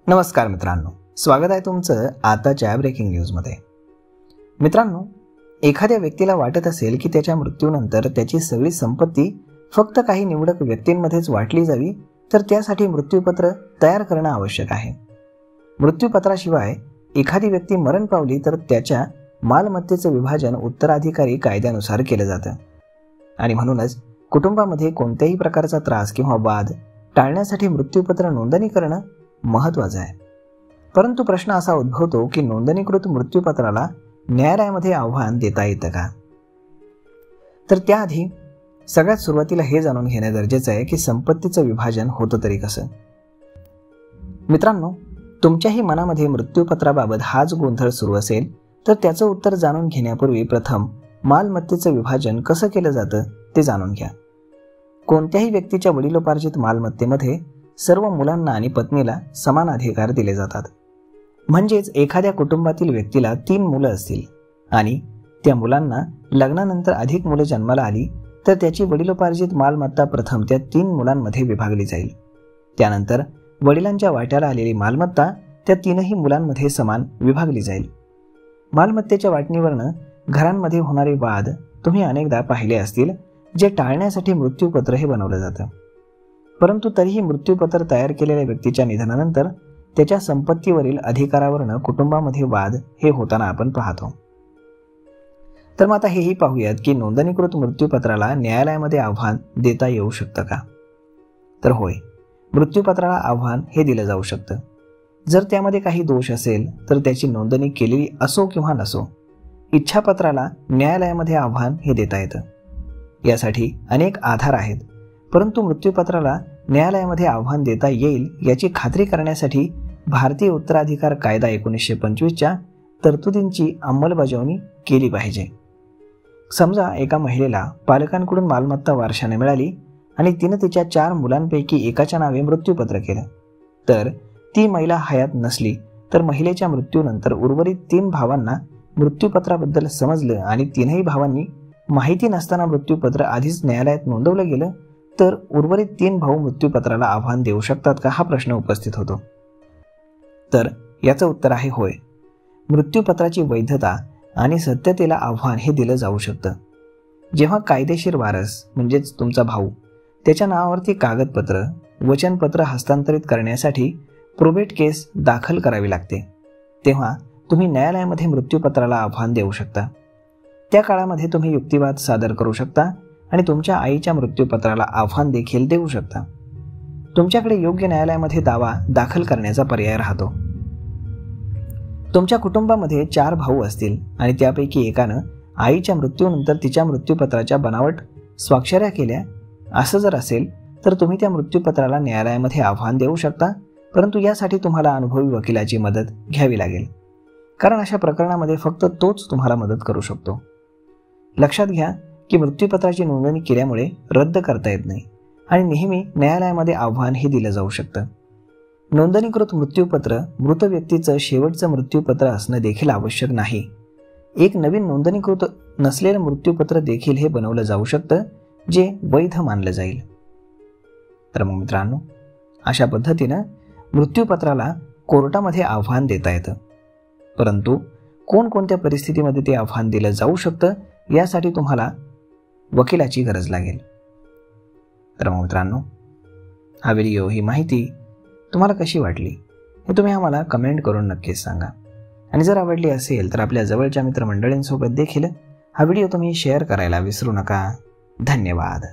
नमस्कार मित्रांनो, स्वागत आहे तुमचं आताच्या ब्रेकिंग न्यूजमध्ये। मित्रांनो, एखाद्या व्यक्तीला वाटत असेल की त्याच्या मृत्यूनंतर त्याची सगळी संपत्ती फक्त काही निवडक व्यक्तींमध्येच वाटली जावी, तर त्यासाठी मृत्यूपत्र तयार करणं आवश्यक आहे। मृत्यूपत्राशिवाय एखादी व्यक्ती मरण पावली तर त्याच्या मालमत्तेचं विभाजन उत्तराधिकारी कायद्यानुसार केलं जातं आणि म्हणूनच कुटुंबामध्ये कोणत्याही प्रकारचा त्रास किंवा वाद टाळण्यासाठी मृत्यूपत्र नोंदणी करणं महत्त्वाचं आहे। परंतु प्रश्न असा उद्भवतो की नोंदणीकृत मृत्यूपत्राला न्यायालयामध्ये आव्हान देता येतं का? तर त्याआधी सगळ्यात सुरुवातीला हे जाणून घेणं गरजेचं आहे की संपत्तीचं विभाजन होतं तरी कसं। मित्रांनो, तुमच्याही मनामध्ये मृत्यूपत्राबाबत हाच गोंधळ सुरू असेल तर त्याचं उत्तर जाणून घेण्यापूर्वी प्रथम मालमत्तेचं विभाजन कसं केलं जातं ते जाणून घ्या। कोणत्याही व्यक्तीच्या वडिलोपार्जित मालमत्तेमध्ये सर्व मुलांना आणि पत्नीला समान अधिकार दिले जातात। म्हणजेच एखाद्या कुटुंबातील व्यक्तीला 3 मुलं असतील आणि त्या मुलांना लग्नानंतर अधिक मुलं जन्माला आली तर त्याची वडिलोपार्जित मालमत्ता प्रथम त्या 3 मुलांमध्ये विभागली जाईल। त्यानंतर वडिलांच्या वाट्याला आलेली मालमत्ता त्या 3ही मुलांमध्ये समान विभागली जाईल। मालमत्तेच्या वाटणीवरनं घरांमध्ये होणारे वाद तुम्ही अनेकदा पाहिले असतील, जे टाळण्यासाठी मृत्यूपत्र हे बनवलं जातं। परंतु तरीही मृत्यूपत्र तयार केलेल्या व्यक्तीच्या निधनानंतर त्याच्या संपत्तीवरील अधिकारावरनं कुटुंबामध्ये वाद हे होताना आपण पाहतो। तर मग आता हेही पाहूयात की नोंदणीकृत मृत्यूपत्राला न्यायालयामध्ये आव्हान देता येऊ शकतं का? तर होय, मृत्यूपत्राला आव्हान हे दिलं जाऊ शकतं। जर त्यामध्ये काही दोष असेल तर त्याची नोंदणी केलेली असो किंवा नसो, इच्छापत्राला न्यायालयामध्ये आव्हान हे देता येतं। यासाठी अनेक आधार आहेत, परंतु मृत्यूपत्राला न्यायालयामध्ये आव्हान देता येईल याची खात्री करण्यासाठी भारतीय उत्तराधिकार कायदा 1925च्या तरतुदींची अंमलबजावणी केली पाहिजे। समजा एका महिलेला पालकांकडून मालमत्ता वारशाने मिळाली आणि तिनं तिच्या 4 मुलांपैकी एकाच्या नावे मृत्यूपत्र केलं, तर ती महिला हयात नसली तर महिलेच्या मृत्यूनंतर उर्वरित 3 भावांना मृत्यूपत्राबद्दल समजलं आणि 3ही भावांनी माहिती नसताना मृत्यूपत्र आधीच न्यायालयात नोंदवलं गेलं तर उर्वरित 3 भाऊ मृत्यूपत्राला आव्हान देऊ शकतात का, हा प्रश्न उपस्थित होतो। तर याचं उत्तर आहे होय। मृत्यूपत्राची वैधता आणि सत्यतेला आव्हान हे दिलं जाऊ शकतं। जेव्हा कायदेशीर वारस म्हणजेच तुमचा भाऊ त्याच्या नावावरती कागदपत्र वचनपत्र हस्तांतरित करण्यासाठी प्रोबेट केस दाखल करावी लागते, तेव्हा तुम्ही न्यायालयामध्ये मृत्यूपत्राला आव्हान देऊ शकता। त्या काळामध्ये तुम्ही युक्तिवाद सादर करू शकता आणि तुमच्या आईच्या मृत्यूपत्राला आव्हान देखील देऊ शकता। तुमच्याकडे योग्य न्यायालयामध्ये दावा दाखल करण्याचा पर्याय राहतो। तुमच्या कुटुंबामध्ये 4 भाऊ असतील आणि त्यापैकी एकानं आईच्या मृत्यूनंतर तिच्या मृत्यूपत्राच्या बनावट स्वाक्षऱ्या केल्या, असं जर असेल तर तुम्ही त्या मृत्यूपत्राला न्यायालयामध्ये आव्हान देऊ शकता, परंतु यासाठी तुम्हाला अनुभवी वकिलाची मदत घ्यावी लागेल, कारण अशा प्रकरणामध्ये फक्त तोच तुम्हाला मदत करू शकतो। लक्षात घ्या की मृत्यूपत्राची नोंदणी केल्यामुळे रद्द करता येत नाही आणि नेहमी न्यायालयामध्ये आव्हान हे दिलं जाऊ शकतं। नोंदणीकृत मृत्यूपत्र मृत व्यक्तीचं शेवटचं मृत्यूपत्र असणं देखील आवश्यक नाही। एक नवीन नोंदणीकृत नसलेलं मृत्यूपत्र देखील हे बनवलं जाऊ शकतं, जे वैध मानलं जाईल। तर मग मित्रांनो, अशा पद्धतीनं मृत्यूपत्राला कोर्टामध्ये आव्हान देता येतं, परंतु कोणकोणत्या परिस्थितीमध्ये ते आव्हान दिलं जाऊ शकतं यासाठी तुम्हाला वकिलाची गरज लागेल। तर मग मित्रांनो, हा व्हिडिओ, ही माहिती तुम्हाला कशी वाटली हे तुम्ही आम्हाला कमेंट करून नक्कीच सांगा आणि जर आवडली असेल तर आपल्या जवळच्या मित्रमंडळींसोबत देखील हा व्हिडिओ तुम्ही शेअर करायला विसरू नका। धन्यवाद।